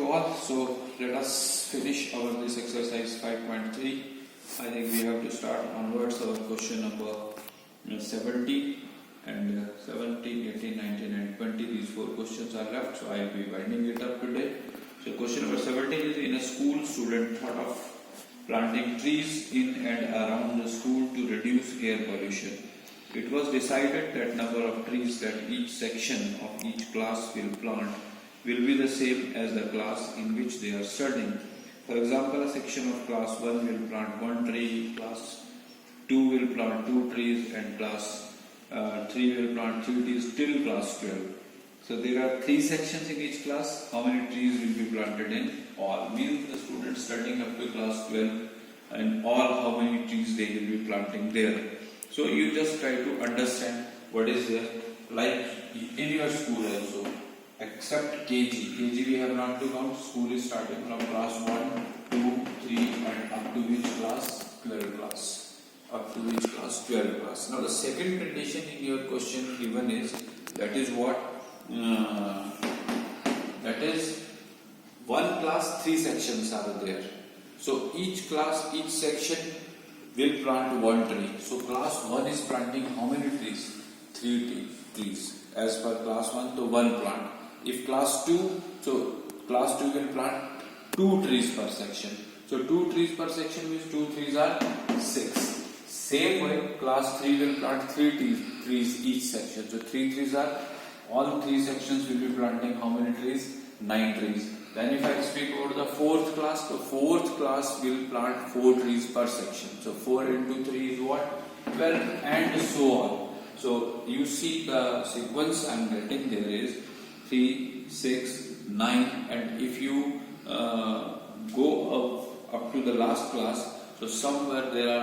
to all. So let us finish our this exercise 5.3. I think we have to start onwards our question number 70 and 17, 18, 19 and 20. These 4 questions are left, so I will be winding it up today. So question number 17 is: in a school, student thought of planting trees in and around the school to reduce air pollution. It was decided that number of trees that each section of each class will plant will be the same as the class in which they are studying. For example, a section of class 1 will plant 1 tree, class 2 will plant 2 trees and class 3 will plant 3 trees till class 12. So there are 3 sections in each class. How many trees will be planted in all? Means the students studying up to class 12 and all, how many trees they will be planting there. So you just try to understand what is there, like in your school also. Except KG. KG we have not to count. School is starting from class 1, 2, 3 and up to which class? 12 class. Up to which class? 12 class. Now the second condition in your question given is, that is what? That is 1 class 3 sections are there. So each class, each section will plant 1 tree. So class 1 is planting how many trees? 3 trees. As per class 1, so 1 plant. If class 2, so class 2 will plant 2 trees per section. So 2 trees per section means 2 trees are 6. Same way, class 3 will plant 3 trees each section. So 3 trees are, all 3 sections will be planting how many trees? 9 trees. Then if I speak about the 4th class, the 4th class will plant 4 trees per section. So 4 into 3 is what? 12 and so on. So you see the sequence I am getting there is 3, 6, 9 and if you go up to the last class, so somewhere there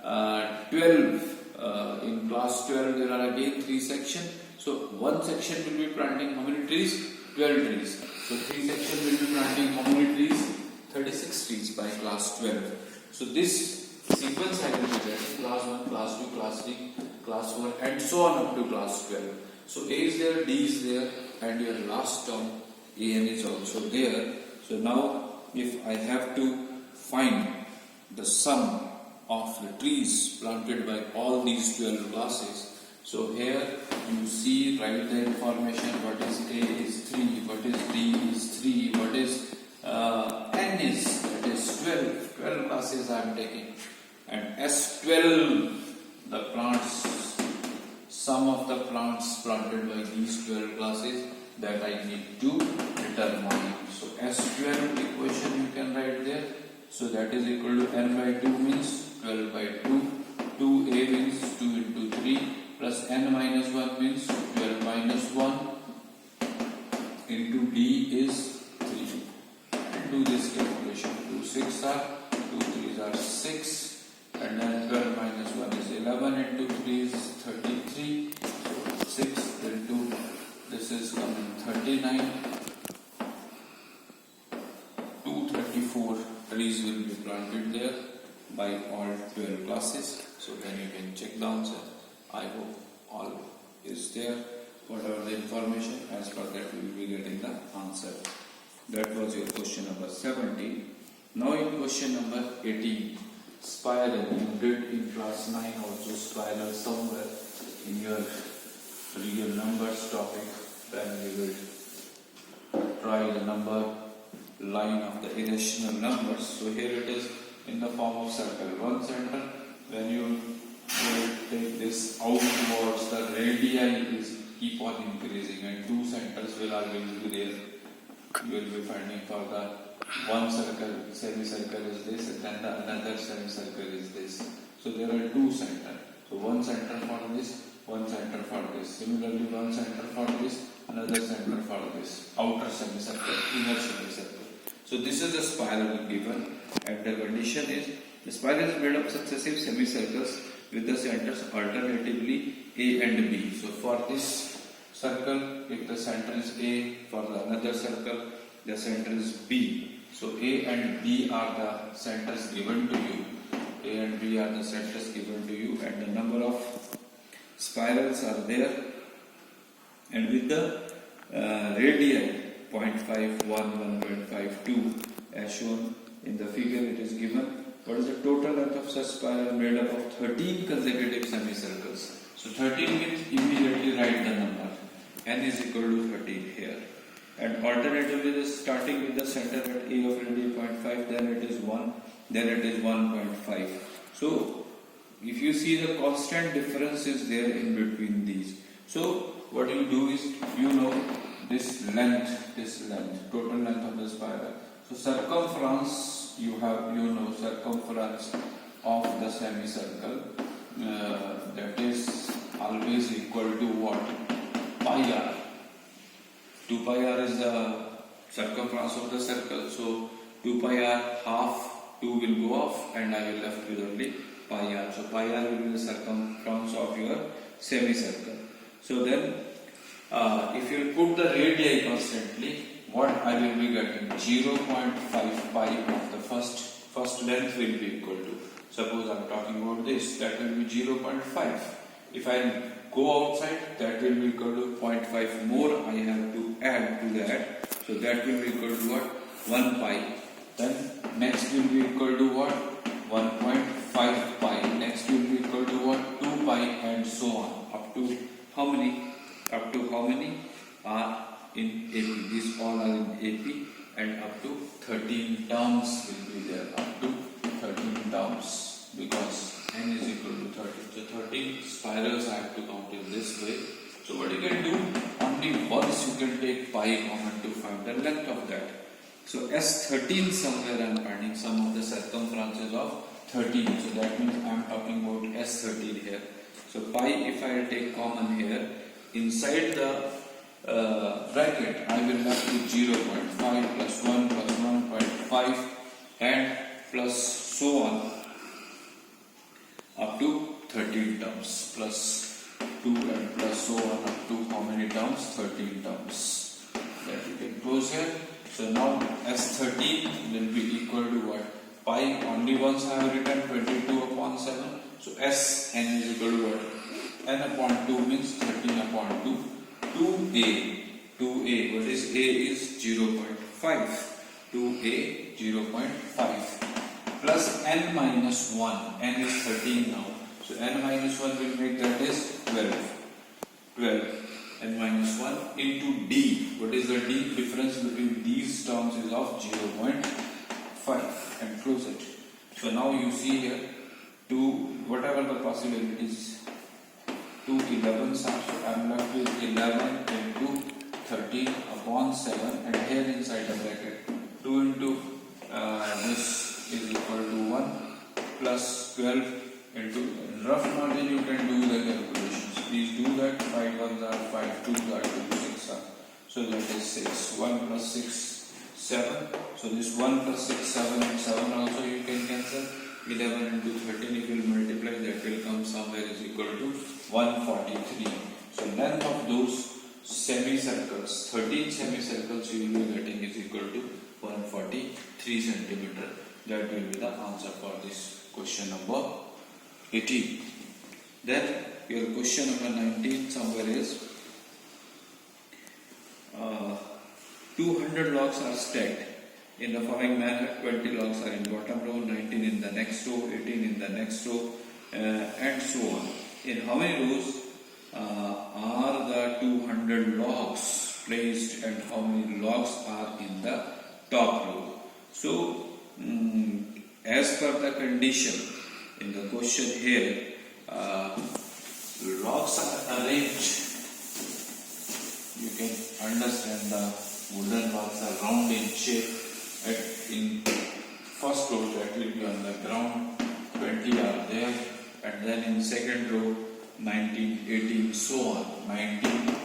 are 12, in class 12 there are again 3 sections. So 1 section will be planting how many trees? 12 trees. So 3 sections will be planting how many trees? 36 trees by class 12. So this sequence I will be getting class 1, class 2, class 3, class 4 and so on up to class 12. So A is there, D is there and your last term AN is also there. So now if I have to find the sum of the trees planted by all these 12 classes, so here you see, write the information, what is A is 3, what is D is 3, what is N is, that is 12, 12 classes I am taking, and S12, the plants, sum of the plants planted by these 12 classes that I need to determine. So S12 equation you can write there, so that is equal to N by 2 means 12 by 2, 2A means 2 into 3, plus N minus 1 means 12 minus 1 into D is 3. And do this calculation. 2 6 are, 2 3s are 6 and then 12 minus 1 is 11 into 3 is 33. So 6 into, this is coming 39. 234 trees will be planted there by all 12 classes. So then you can check the answer. I hope all is there. Whatever the information, as per that we will be getting the answer. That was your question number 17. Now in question number 18, spiral. You did in class 9 also spiral somewhere in your real numbers topic. Then we will try the number line of the irrational numbers. So here it is in the form of circle. 1 center, when you will take this outwards, the radii is keep on increasing and 2 centers will always be there. You will be finding for the 1 circle, semicircle is this and then the another semicircle is this. So there are 2 centers. So 1 center for this, 1 center for this. Similarly 1 center for this, another center for this. Outer semicircle, inner semicircle. So this is the spiral given and the condition is the spiral is made of successive semicircles with the centers alternatively A and B. So for this circle, if the center is A, for the another circle, the center is B. So A and B are the centers given to you. A and B are the centers given to you and the number of spirals are there. And with the radii 0.5, 1.51, 1.52 as shown in the figure. It is given what is the total length of such spiral made up of 13 consecutive semicircles. So 13 means immediately write the number. N is equal to 13 here. And alternatively, this starting with the center at A of radii 0.5, then it is 1, then it is 1.5. So if you see, the constant difference is there in between these. So what you do is, you know this length, total length of the spiral. So circumference, you know circumference of the semicircle, that is always equal to what? Pi r. 2 pi r is the circumference of the circle. So 2 pi r, half 2 will go off and I will left with only pi r. So pi r will be the circumference of your semicircle. So then if you put the radii constantly, what I will be getting? 0.5 pi of the first length will be equal to, suppose I am talking about this, that will be 0.5. If I go outside, that will be equal to 0.5 more I have to add to that. So that will be equal to what? 1 pi. Then next will be equal to what? 1.5 pi. Next will be equal to what? 2 pi and so on. Up to how many? Up to how many are in AP? These all are in AP, and up to 13 terms will be there. Up to 13 terms, because n is equal to 13. So 13 spirals I have to count in this way. So what you can do, only once you can take pi common to find the length of that. So S13 somewhere I am finding some of the circumferences of 13. So that means I am talking about S13 here. So pi, if I take common here, inside the bracket I will have to 0.5 plus 1 plus 1.5 and plus so on up to 13 terms, plus 2 and plus so on up to how many terms? 13 terms. That you can close here. So now S13 will be equal to what? Pi, only once I have written 22 upon 7. So Sn is equal to what? N upon 2 means 13 upon 2. 2a. What is a? Is 0.5. 2a 0.5. Plus n minus 1. N is 13 now. So n minus 1 will make that is 12. N minus 1 into d. What is the d? Difference between these terms is of 0.5. And close it. So now you see here, whatever the possibilities, 2 11s are. So I am left with 11 into 13 upon 7, and here inside the bracket 2 into this is equal to 1 plus 12 into, rough margin you can do the calculations. Please do that. 5 1s are 5, 2s are 2, 6 are. So that is 6. 1 plus 6, 7. So this 1 plus 6, 7 and 7 also you can cancel. 11 into 13 if you will multiply, that will come somewhere is equal to 143. So length of those semicircles, 13 semicircles you will be getting is equal to 143 centimeter. That will be the answer for this question number 18. Then your question number 19 somewhere is 200 logs are stacked in the following manner. 20 logs are in bottom row, 19 in the next row, 18 in the next row, and so on. In how many rows are the 200 logs placed, and how many logs are in the top row? So as per the condition in the question here, logs are arranged. You can understand the wooden logs are round in shape. In first row, that will be on the ground, 20 are there, and then in second row 19, 18, so on, 19,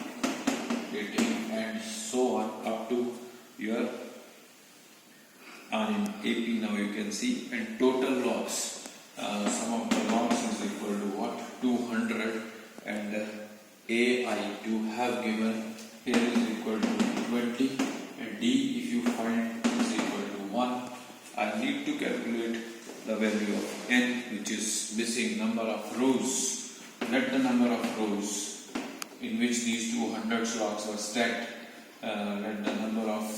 18 and so on up to your are in AP. Now you can see, and total logs, sum of the logs is equal to what? 200, and AI to have given here is equal to 20, and D if you find is equal to 1. I need to calculate the value of n, which is missing number of rows. Let the number of rows in which these 200 logs are stacked, let the number of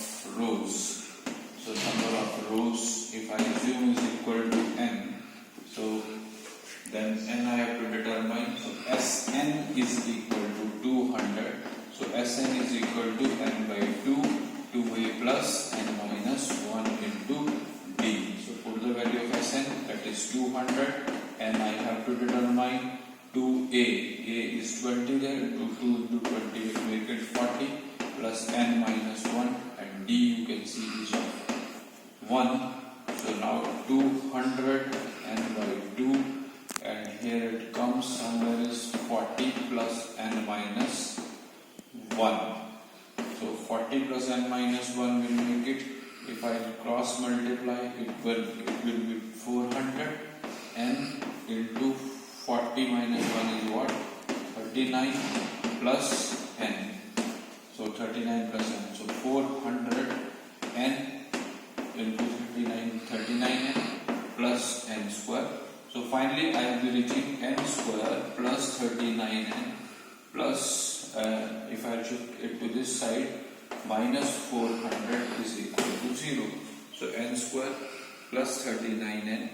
plus n minus 1 into d. So put the value of Sn, that is 200, and I have to determine 2a. A is 20 there, into 2 into 20 will make it 40, plus n minus 1, and d you can see is of 1. So now 200 n by 2, and here it comes somewhere is 40 plus n minus 1. So 40 plus n minus 1 will make it, if I cross multiply, it will be 400, n into 40 minus 1 is what? 39 plus n. So 39 plus n. So 400 n into 39n plus n square. So finally I will be reaching n square plus 39n plus, if I shift it to this side, minus 400 is equal to 0. So n square plus 39n.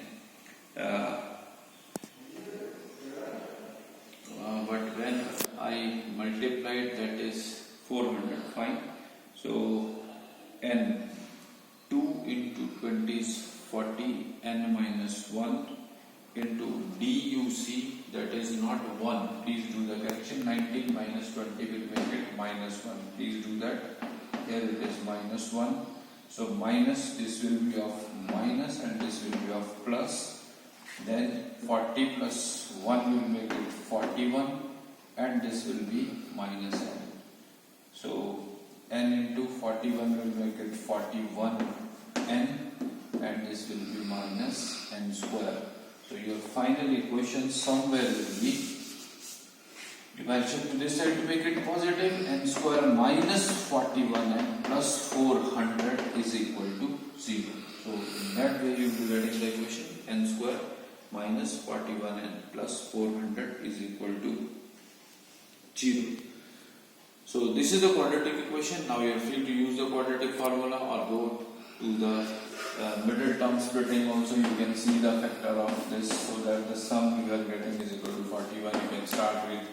But when I multiply it, that is 400, fine. So n, 2 into 20 is 40, n minus 1 into duc, that is not 1, please do the correction, 19 minus 20 will make it minus 1, please do that, here it is minus 1, so minus, this will be of minus and this will be of plus, then 40 plus 1 will make it 41, and this will be minus n. So n into 41 will make it 41 n, and this will be minus n square. So your final equation somewhere will be, if I shift to this side to make it positive, n square minus 41n plus 400 is equal to 0. So in that way you will be getting the equation n square minus 41n plus 400 is equal to 0. So this is the quadratic equation. Now you are free to use the quadratic formula or go to the middle term splitting also. You can see the factor of this, so that the sum you are getting is equal to 41. You can start with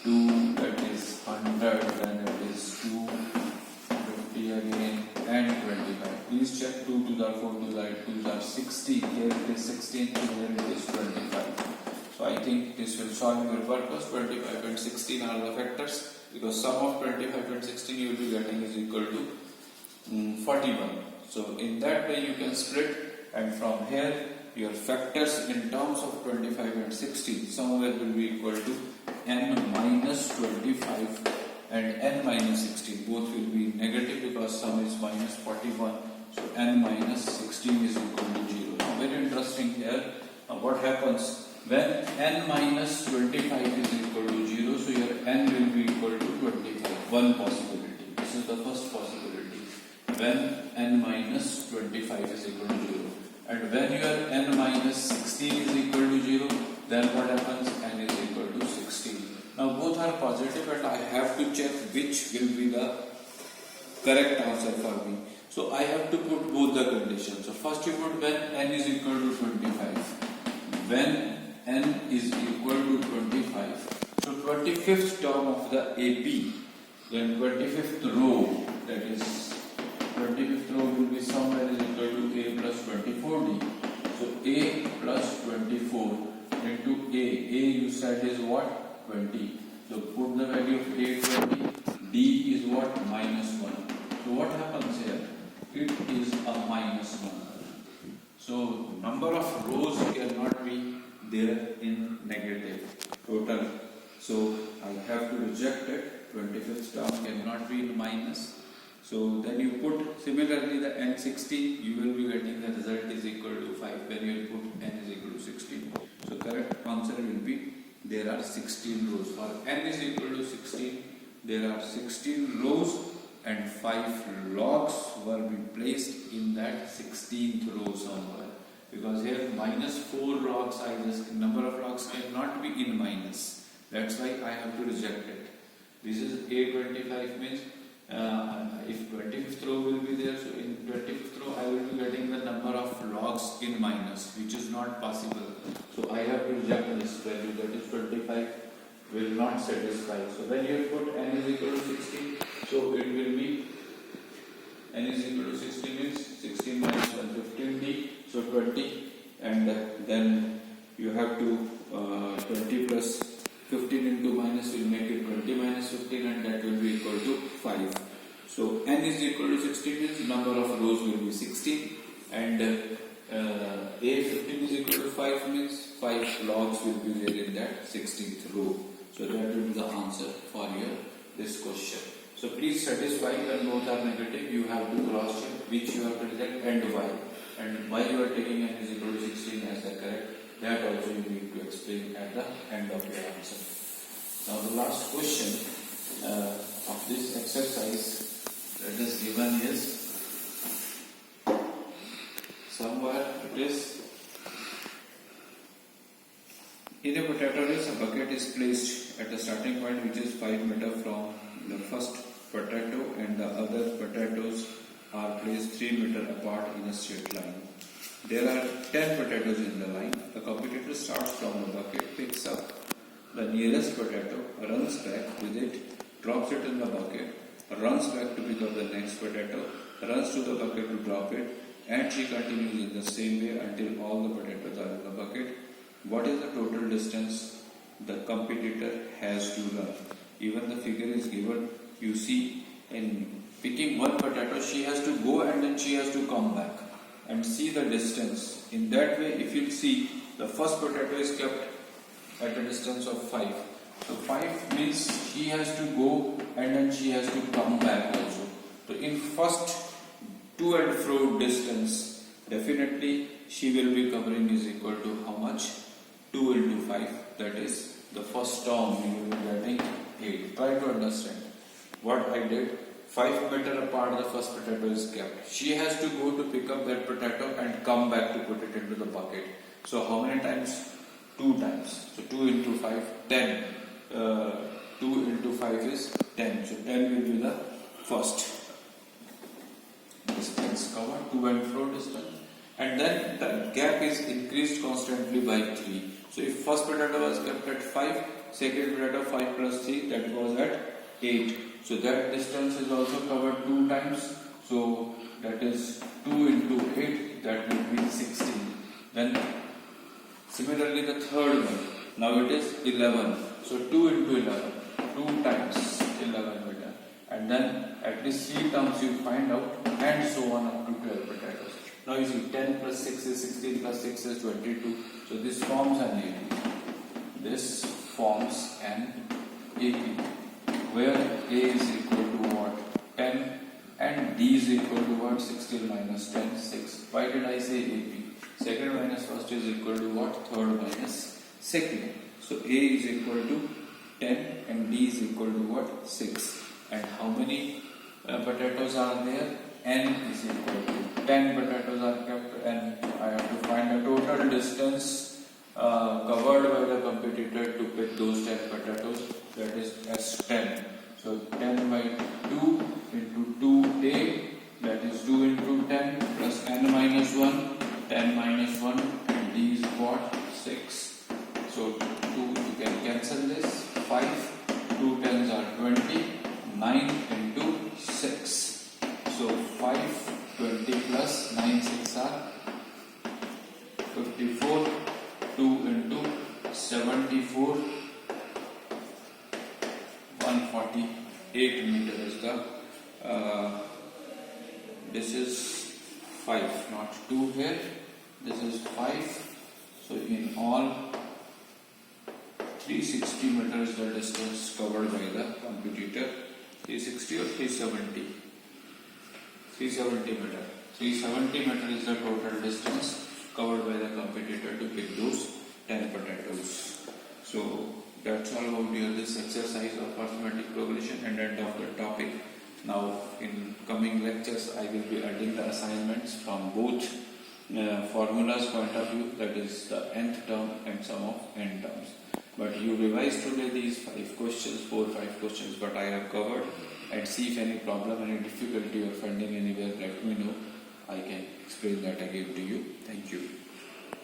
2, that is 100, then it is 250 again, and 25. Please check 2 to the 4 to the 8 2 are 16. Here it is 16, and here it is 25. So I think this will solve your purpose. 25 and 16 are the factors, because sum of 25 and 16 you will be getting is equal to 41. So in that way you can split, and from here your factors in terms of 25 and 16 somewhere will be equal to n minus 25 and n minus 16. Both will be negative because sum is minus 41. So n minus 16 is equal to 0. Now very interesting here. Now what happens when n minus 25 is equal to 0? So your n will be equal to 25. One possibility. This is the first possibility. When n minus 25 is equal to 0. And when your n minus 16 is equal to 0, then what happens? N is equal to 16. Now both are positive, and I have to check which will be the correct answer for me. So I have to put both the conditions. So first you put when n is equal to 25. When n is equal to 25. So 25th term of the AP, then 25th row, that is 25th row will be somewhere is equal to A plus 24D. So A plus 24 into A. A you said is what? 20. So put the value of A 20. D is what? Minus 1. So what happens here? It is a minus 1. So number of rows cannot be there in negative total. So I have to reject it. 25th term cannot be in minus. So then you put similarly the n16, you will be getting the result is equal to 5 when you put n is equal to 16. So correct answer will be there are 16 rows. For n is equal to 16, there are 16 rows and 5 logs were be placed in that 16th row somewhere. Because here minus 4 logs, number of logs cannot be in minus. That's why I have to reject it. This is A25 means if 25th row will be there, so in 25th row I will be getting the number of logs in minus, which is not possible. So I have to reject this value, that is 25 will not satisfy. So when you put n is equal to 16, so it will be n is equal to 20, and then you have to 20 plus 15 into minus will make it 20 minus 15, and that will be equal to 5. So n is equal to 16 means number of rows will be 16, and a 15 is equal to 5 means 5 logs will be there in that 16th row. So that will be the answer for your this question. So please satisfy when both are negative. You have to cross check which you have to select and why you are taking n is equal to 16 as the correct. That also you need to explain at the end of your answer. Now the last question of this exercise that is given is somewhere it is in a potato race, a bucket is placed at the starting point which is 5 meters from the first potato, and the other potatoes are placed 3 meters apart in a straight line. There are 10 potatoes in the line. The competitor starts from the bucket, picks up the nearest potato, runs back with it, drops it in the bucket, runs back to pick up the next potato, runs to the bucket to drop it, and she continues in the same way until all the potatoes are in the bucket. What is the total distance the competitor has to run? Even the figure is given. You see, in picking one potato, she has to go and then she has to come back and see the distance. In that way, if you see, the first potato is kept at a distance of 5. So 5 means she has to go and then she has to come back also. So in first to and fro distance, definitely she will be covering is equal to how much? 2 into 5. That is the first term you will be getting 8. Try to understand what I did. 5 meters apart the first potato is kept. She has to go to pick up that potato and come back to put it into the bucket. So how many times? 2 times. So 2 into 5, 10. 2 into 5 is 10. So 10 will be the first distance covered, 2 and fro distance. And then the gap is increased constantly by 3. So if first potato was kept at 5, second potato 5 plus 3, that was at 8. So that distance is also covered 2 times. So that is 2 into 8, that will be 16. Then similarly the third one, now it is 11. So 2 into 11, 2 times 11 meter. And then at least 3 terms you find out, and so on up to 12 potatoes. Now you see 10 plus 6 is 16 plus 6 is 22. So this forms an AP. This forms an AP, where A is equal to what? 10, and D is equal to what? 16 minus 10, 6. Why did I say AP? Second minus first is equal to what? Third minus second. So A is equal to 10 and D is equal to what? 6. And how many potatoes are there? N is equal to 10 potatoes are kept, and I have to find the total distance covered by the competitor to pick those 10 potatoes. That is S10. So 10 by 2 into 2A, that is 2 into 10 plus N minus 1, 10 minus 1, and D is what? 6. So 2, you can cancel this. 5, 2 tens are 20, 9 into 6. So 5, 20 plus 9, 6 are 54, 2 into 74, 148 meter is the, this is 5, not 2 here, this is 5, so in all 360 meters is the distance covered by the competitor. 360 or 370? 370 meter. 370 meter is the total distance covered by the competitor to pick those 10 potatoes. So that's all about this exercise of arithmetic progression and end of the topic. Now in coming lectures I will be adding the assignments from both formulas point of view, that is the nth term and sum of n terms. But you revise today these 5 questions, 4 or 5 questions what I have covered, and see if any problem, any difficulty you are finding anywhere, let me know. I can explain that again to you.